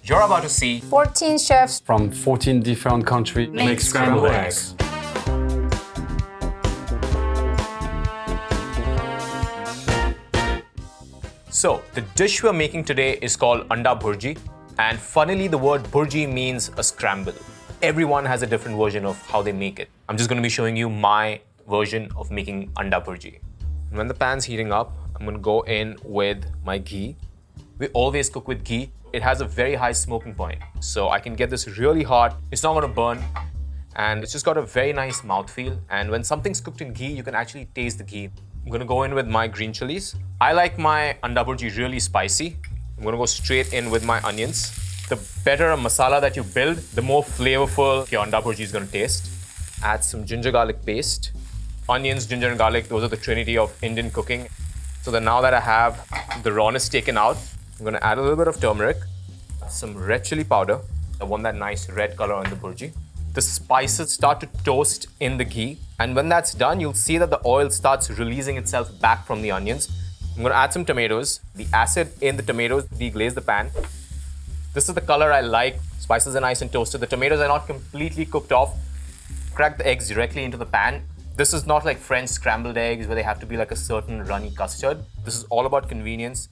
You're about to see 14 chefs from 14 different countries make scrambled eggs. So, the dish we're making today is called anda bhurji, and funnily the word bhurji means a scramble. Everyone has a different version of how they make it. I'm just going to be showing you my version of making anda bhurji. When the pan's heating up, I'm going to go in with my ghee. We always cook with ghee. It has a very high smoking point, so I can get this really hot. It's not going to burn, and it's just got a very nice mouthfeel. And when something's cooked in ghee, you can actually taste the ghee. I'm going to go in with my green chilies. I like my anda bhurji really spicy. I'm going to go straight in with my onions. The better a masala that you build, the more flavorful your anda bhurji is going to taste. Add some ginger garlic paste. Onions, ginger and garlic, those are the trinity of Indian cooking. So that now that I have the rawness taken out, I'm going to add a little bit of turmeric, some red chili powder. I want that nice red color on the bhurji. The spices start to toast in the ghee, and when that's done, you'll see that the oil starts releasing itself back from the onions. I'm going to add some tomatoes. The acid in the tomatoes deglaze the pan. This is the color I like. Spices are nice and toasted. The tomatoes are not completely cooked off. Crack the eggs directly into the pan. This is not like French scrambled eggs where they have to be like a certain runny custard. This is all about convenience.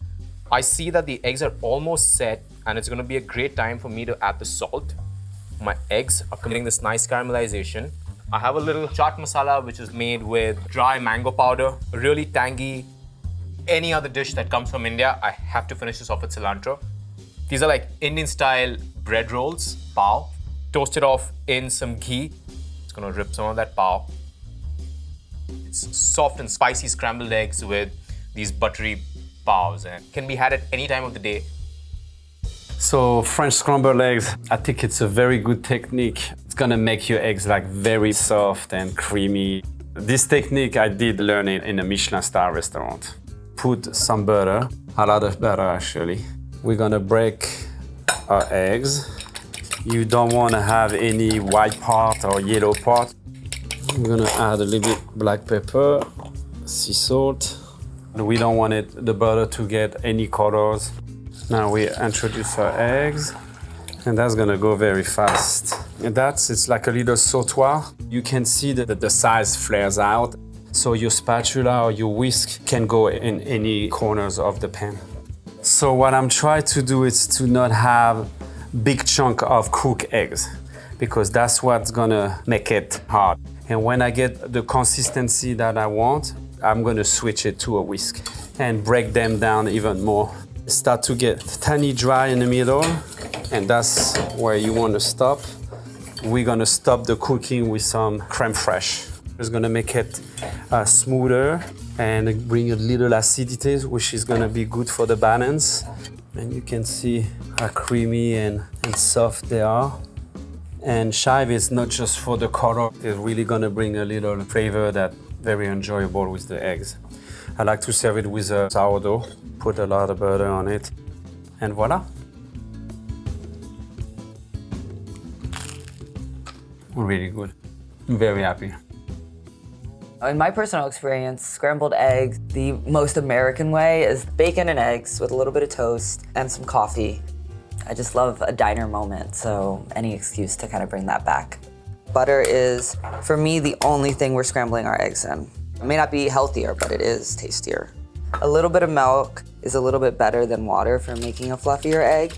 I see that the eggs are almost set, and it's going to be a great time for me to add the salt. My eggs are committing this nice caramelization. I have a little chaat masala which is made with dry mango powder, really tangy. Any other dish that comes from India, I have to finish this off with cilantro. These are like Indian style bread rolls, pav, toasted off in some ghee. It's going to rip some of that pav. It's soft and spicy scrambled eggs with these buttery pavs, and can be had at any time of the day. So French scrambled eggs, I think it's a very good technique. It's gonna make your eggs like very soft and creamy. This technique I did learn it in a Michelin star restaurant. Put some butter, a lot of butter actually. We're gonna break our eggs. You don't wanna have any white part or yellow part. I'm gonna add a little bit black pepper, sea salt. We don't want the butter to get any colors. Now we introduce our eggs, and that's gonna go very fast. And it's like a little sautoir. You can see that the size flares out, so your spatula or your whisk can go in any corners of the pan. So what I'm trying to do is to not have big chunk of cooked eggs, because that's what's gonna make it hard. And when I get the consistency that I want, I'm gonna switch it to a whisk and break them down even more. Start to get tiny dry in the middle, and that's where you want to stop. We're gonna stop the cooking with some crème fraîche. It's gonna make it smoother and bring a little acidity, which is gonna be good for the balance. And you can see how creamy and soft they are. And chive is not just for the color, it's really gonna bring a little flavor that's very enjoyable with the eggs. I like to serve it with a sourdough, put a lot of butter on it, and voila. Really good. I'm very happy. In my personal experience, scrambled eggs, the most American way is bacon and eggs with a little bit of toast and some coffee. I just love a diner moment, so any excuse to kind of bring that back. Butter is, for me, the only thing we're scrambling our eggs in. It may not be healthier, but it is tastier. A little bit of milk is a little bit better than water for making a fluffier egg.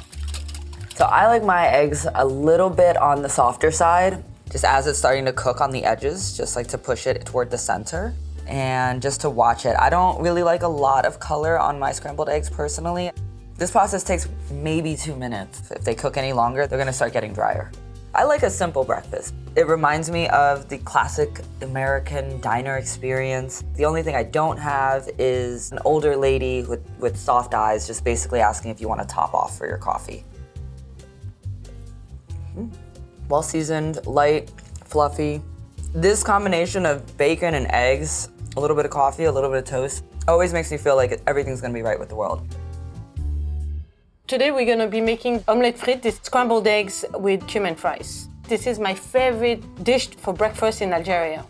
So I like my eggs a little bit on the softer side, just as it's starting to cook on the edges, just like to push it toward the center and just to watch it. I don't really like a lot of color on my scrambled eggs personally. This process takes maybe 2 minutes. If they cook any longer, they're gonna start getting drier. I like a simple breakfast. It reminds me of the classic American diner experience. The only thing I don't have is an older lady with soft eyes just basically asking if you want to top off for your coffee. Well seasoned, light, fluffy. This combination of bacon and eggs, a little bit of coffee, a little bit of toast, always makes me feel like everything's gonna be right with the world. Today we're gonna be making omelette frites, this scrambled eggs with cumin fries. This is my favorite dish for breakfast in Algeria.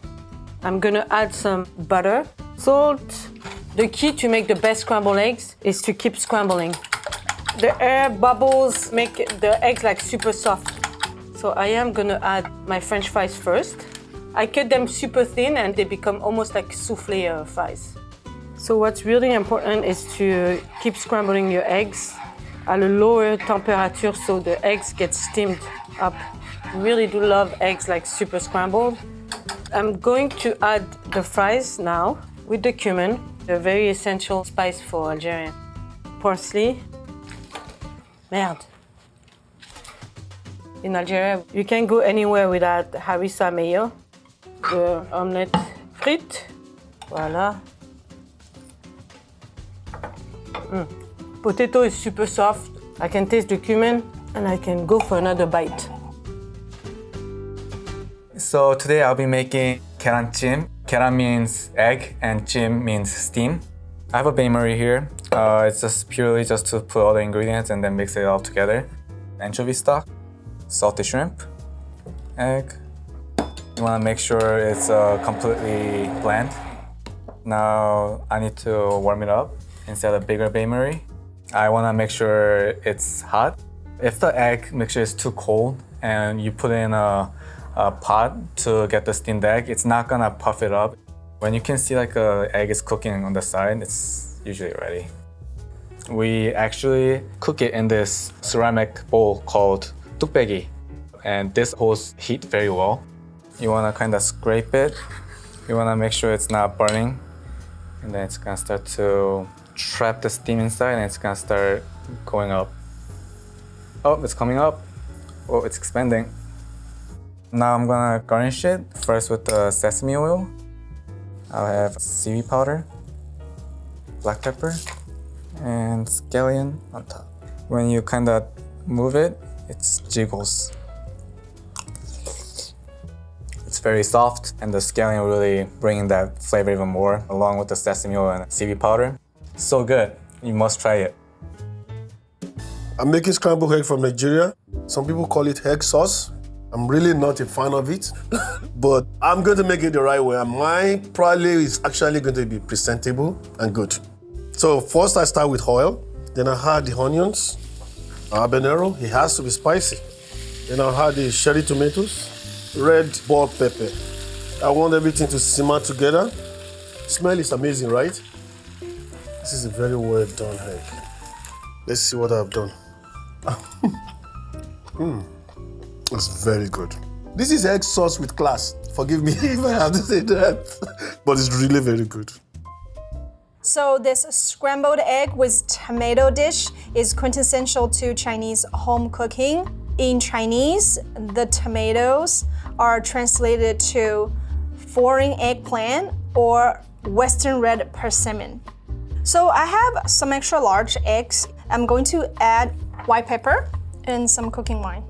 I'm gonna add some butter, salt. The key to make the best scrambled eggs is to keep scrambling. The air bubbles make the eggs like super soft. So I am gonna add my French fries first. I cut them super thin and they become almost like souffle fries. So what's really important is to keep scrambling your eggs at a lower temperature so the eggs get steamed up. I really do love eggs like super scrambled. I'm going to add the fries now with the cumin, a very essential spice for Algeria. Parsley. Merde. In Algeria, you can't go anywhere without harissa mayo. The omelette frite. Voila. Potato is super soft. I can taste the cumin and I can go for another bite. So today I'll be making keranjim. Keran means egg and jim means steam. I have a bain-marie here. It's just purely just to put all the ingredients and then mix it all together. Anchovy stock, salted shrimp, egg. You want to make sure it's completely bland. Now I need to warm it up inside a bigger bain-marie. I want to make sure it's hot. If the egg mixture is too cold and you put it in a pot to get the steamed egg, it's not gonna puff it up. When you can see like a egg is cooking on the side, it's usually ready. We actually cook it in this ceramic bowl called tukbegi, and this holds heat very well. You wanna kind of scrape it. You wanna make sure it's not burning, and then it's gonna start to trap the steam inside, and it's gonna start going up. Oh, it's coming up. Oh, it's expanding. Now I'm gonna garnish it first with the sesame oil. I'll have seaweed powder, black pepper, and scallion on top. When you kind of move it, it jiggles. It's very soft, and the scallion really bringing that flavor even more, along with the sesame oil and seaweed powder. So good, you must try it. I'm making scrambled egg from Nigeria. Some people call it egg sauce. I'm really not a fan of it, but I'm going to make it the right way. And mine probably is actually going to be presentable and good. So first I start with oil, then I add the onions, habanero, it has to be spicy. Then I'll add the cherry tomatoes, red bell pepper. I want everything to simmer together. Smell is amazing, right? This is a very well done egg. Let's see what I've done. It's very good. This is egg sauce with class. Forgive me if I have to say that, but it's really very good. So this scrambled egg with tomato dish is quintessential to Chinese home cooking. In Chinese, the tomatoes are translated to foreign eggplant or Western red persimmon. So I have some extra large eggs. I'm going to add white pepper and some cooking wine.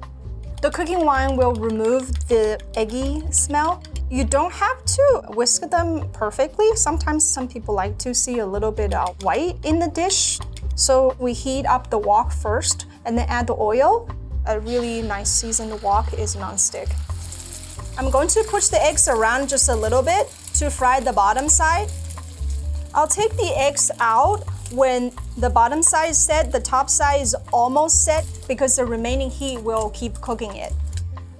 The cooking wine will remove the eggy smell. You don't have to whisk them perfectly. Sometimes some people like to see a little bit of white in the dish. So we heat up the wok first and then add the oil. A really nice seasoned wok is non-stick. I'm going to push the eggs around just a little bit to fry the bottom side. I'll take the eggs out when the bottom side is set, the top side is almost set because the remaining heat will keep cooking it.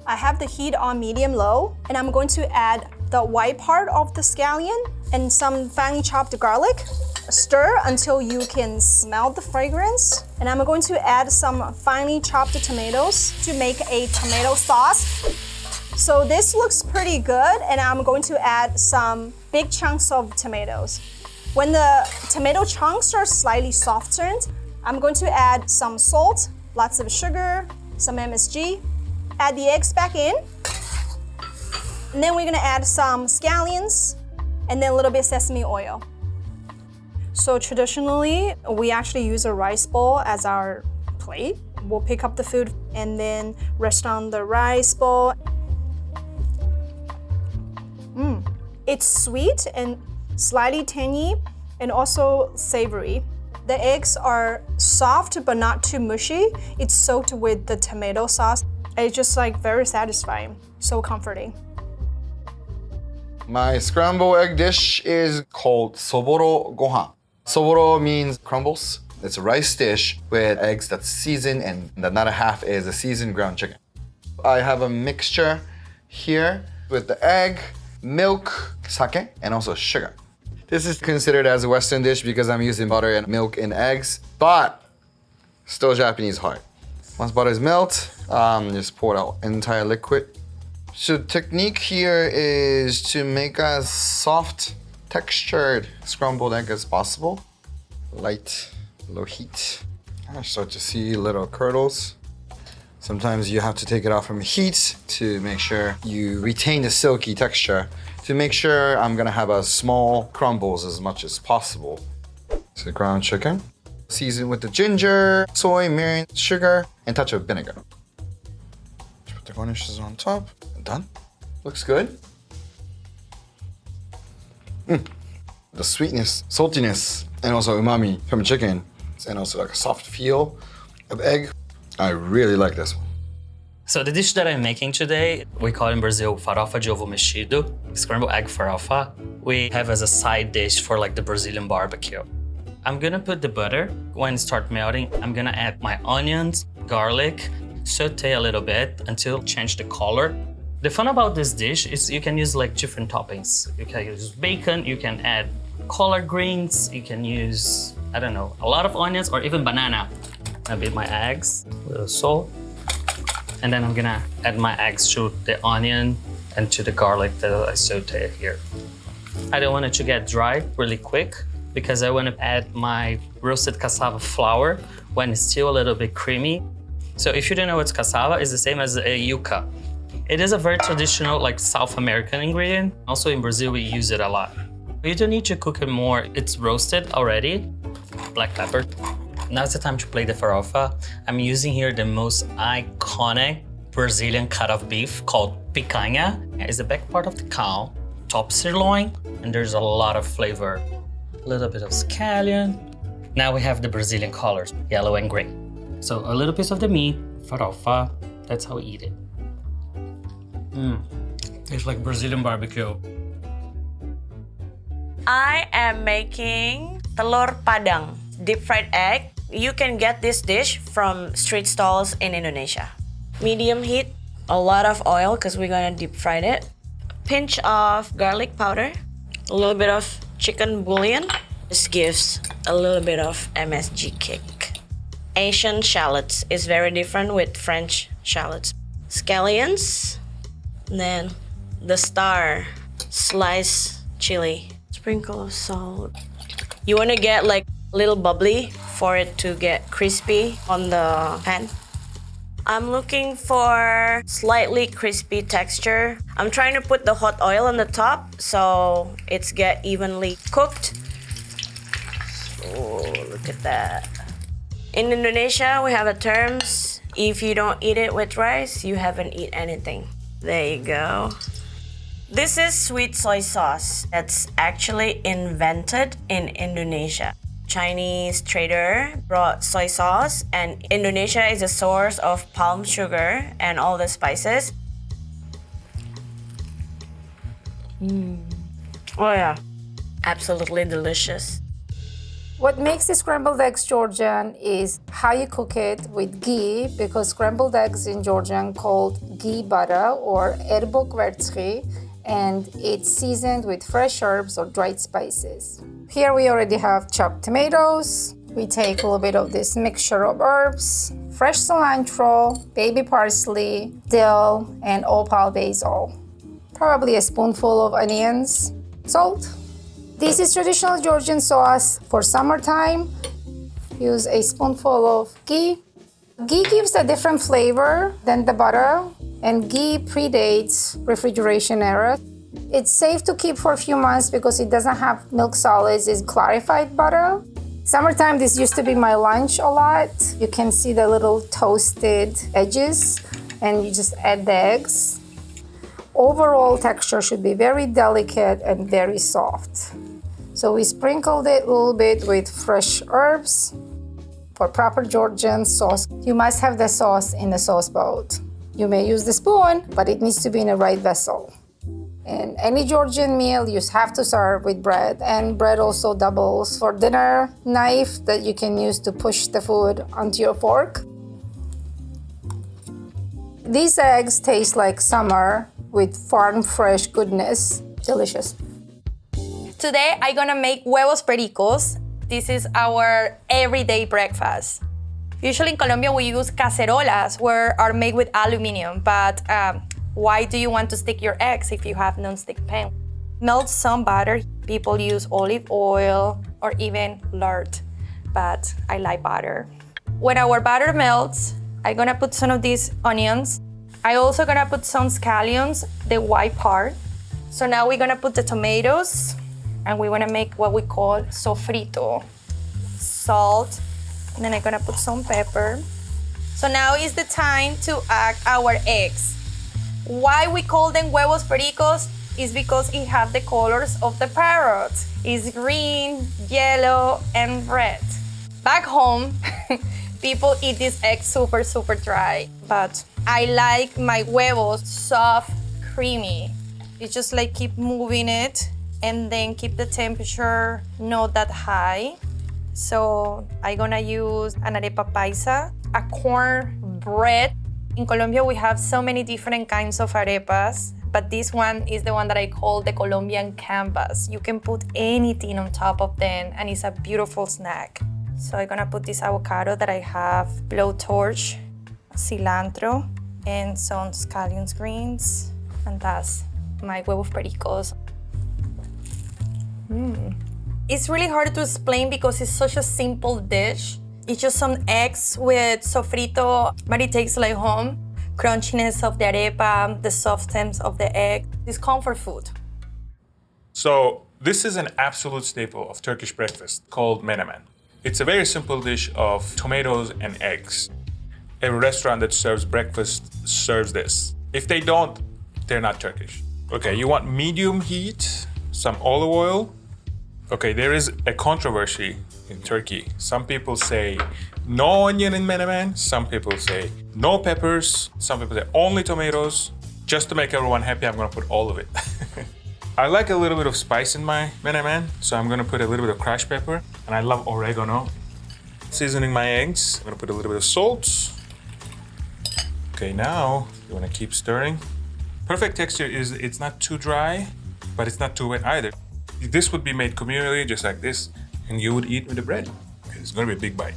I have the heat on medium-low, and I'm going to add the white part of the scallion and some finely chopped garlic. Stir until you can smell the fragrance. And I'm going to add some finely chopped tomatoes to make a tomato sauce. So this looks pretty good, and I'm going to add some big chunks of tomatoes. When the tomato chunks are slightly softened, I'm going to add some salt, lots of sugar, some MSG, add the eggs back in, and then we're gonna add some scallions, and then a little bit of sesame oil. So traditionally, we actually use a rice bowl as our plate. We'll pick up the food and then rest on the rice bowl. It's sweet and slightly tangy and also savory. The eggs are soft but not too mushy. It's soaked with the tomato sauce. It's just like very satisfying, so comforting. My scrambled egg dish is called soboro gohan. Soboro means crumbles, It's a rice dish with eggs that's seasoned, and the another half is a seasoned ground chicken. I have a mixture here with the egg, milk, sake, and also sugar. This is considered as a Western dish because I'm using butter and milk and eggs, but still Japanese heart. Once butter is melted, just pour out entire liquid. So technique here is to make as soft, textured scrambled egg as possible. Light, low heat. I start to see little curdles. Sometimes you have to take it off from heat to make sure you retain the silky texture. To make sure I'm gonna have a small crumbles as much as possible. So ground chicken, seasoned with the ginger, soy, mirin, sugar, and touch of vinegar. Put the garnishes on top. Done. Looks good. The sweetness, saltiness, and also umami from chicken, and also like a soft feel of egg. I really like this one. So the dish that I'm making today, we call in Brazil farofa de ovo mexido, scrambled egg farofa. We have as a side dish for like the Brazilian barbecue. I'm gonna put the butter. When it starts melting, I'm gonna add my onions, garlic, saute a little bit until change the color. The fun about this dish is you can use like different toppings. You can use bacon, you can add collard greens, you can use, I don't know, a lot of onions or even banana. I beat my eggs, a little salt. And then I'm gonna add my eggs to the onion and to the garlic that I saute here. I don't want it to get dry really quick because I want to add my roasted cassava flour when it's still a little bit creamy. So if you don't know what's cassava, it's the same as a yuca. It is a very traditional like South American ingredient. Also in Brazil, we use it a lot. You don't need to cook it more. It's roasted already. Black pepper. Now it's the time to play the farofa. I'm using here the most iconic Brazilian cut of beef called picanha. It's the back part of the cow, top sirloin, and there's a lot of flavor. A little bit of scallion. Now we have the Brazilian colors, yellow and gray. So a little piece of the meat, farofa, that's how we eat it. It's like Brazilian barbecue. I am making telur padang, deep fried egg. You can get this dish from street stalls in Indonesia. Medium heat, a lot of oil because we're gonna deep fry it. A pinch of garlic powder, a little bit of chicken bouillon. This gives a little bit of MSG kick. Asian shallots is very different with French shallots. Scallions, and then the star, sliced chili, sprinkle of salt. You wanna get like a little bubbly for it to get crispy on the pan. I'm looking for slightly crispy texture. I'm trying to put the hot oil on the top so it's get evenly cooked. Oh, look at that. In Indonesia, we have a term, if you don't eat it with rice, you haven't eaten anything. There you go. This is sweet soy sauce that's actually invented in Indonesia. Chinese trader brought soy sauce, and Indonesia is a source of palm sugar and all the spices. Oh yeah, absolutely delicious. What makes the scrambled eggs Georgian is how you cook it with ghee, because scrambled eggs in Georgian called ghee butter or erbok, and it's seasoned with fresh herbs or dried spices. Here we already have chopped tomatoes. We take a little bit of this mixture of herbs, fresh cilantro, baby parsley, dill, and opal basil. Probably a spoonful of onions, salt. This is traditional Georgian sauce for summertime. Use a spoonful of ghee. Ghee gives a different flavor than the butter, and ghee predates refrigeration era. It's safe to keep for a few months because it doesn't have milk solids, it's clarified butter. Summertime, this used to be my lunch a lot. You can see the little toasted edges, and you just add the eggs. Overall texture should be very delicate and very soft. So we sprinkled it a little bit with fresh herbs. For proper Georgian sauce, you must have the sauce in the sauce bowl. You may use the spoon, but it needs to be in the right vessel. In any Georgian meal, you have to serve with bread, and bread also doubles for dinner knife that you can use to push the food onto your fork. These eggs taste like summer with farm fresh goodness. Delicious. Today, I'm gonna make huevos pericos. This is our everyday breakfast. Usually in Colombia, we use cacerolas, which are made with aluminum, but why do you want to stick your eggs if you have non-stick pan? Melt some butter. People use olive oil or even lard, but I like butter. When our butter melts, I'm gonna put some of these onions. I also gonna put some scallions, the white part. So now we're gonna put the tomatoes, and we wanna make what we call sofrito. Salt, and then I'm gonna put some pepper. So now is the time to add our eggs. Why we call them huevos pericos is because it have the colors of the parrot. It's green, yellow, and red. Back home, people eat this egg super, super dry, but I like my huevos soft, creamy. You just like keep moving it and then keep the temperature not that high. So I'm gonna use an arepa paisa, a corn bread. In Colombia, we have so many different kinds of arepas, but this one is the one that I call the Colombian canvas. You can put anything on top of them, and it's a beautiful snack. So I'm gonna put this avocado that I have blowtorch, cilantro, and some scallions greens, and that's my huevos pericos. It's really hard to explain because it's such a simple dish. It's just some eggs with sofrito, but it tastes like home. Crunchiness of the arepa, the softness of the egg. It's comfort food. So this is an absolute staple of Turkish breakfast called menemen. It's a very simple dish of tomatoes and eggs. Every restaurant that serves breakfast serves this. If they don't, they're not Turkish. Okay, you want medium heat, some olive oil. Okay, there is a controversy in Turkey. Some people say no onion in menemen. Some people say no peppers. Some people say only tomatoes. Just to make everyone happy, I'm gonna put all of it. I like a little bit of spice in my menemen, so I'm gonna put a little bit of crushed pepper, and I love oregano. Seasoning my eggs, I'm gonna put a little bit of salt. Okay, now you wanna keep stirring. Perfect texture is it's not too dry, but it's not too wet either. This would be made communally, just like this, and you would eat with the bread. Okay, it's gonna be a big bite.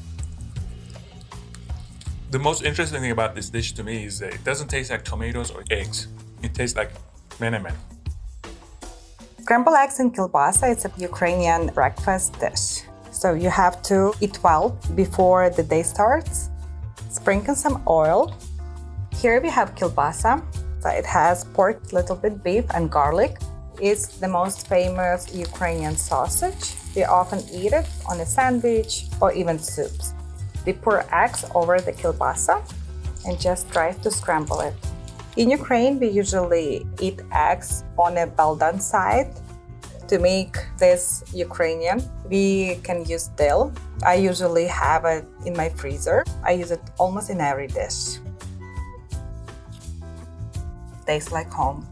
The most interesting thing about this dish to me is that it doesn't taste like tomatoes or eggs. It tastes like menemen. Scrambled eggs in kielbasa, it's a Ukrainian breakfast dish. So you have to eat well before the day starts. Sprinkle some oil. Here we have kielbasa. So it has pork, little bit beef, and garlic. It's the most famous Ukrainian sausage. They often eat it on a sandwich or even soups. We pour eggs over the kielbasa and just try to scramble it. In Ukraine, we usually eat eggs on a well-done side. To make this Ukrainian, we can use dill. I usually have it in my freezer. I use it almost in every dish. Tastes like home.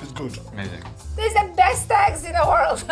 It's good. Amazing. These are the best eggs in the world.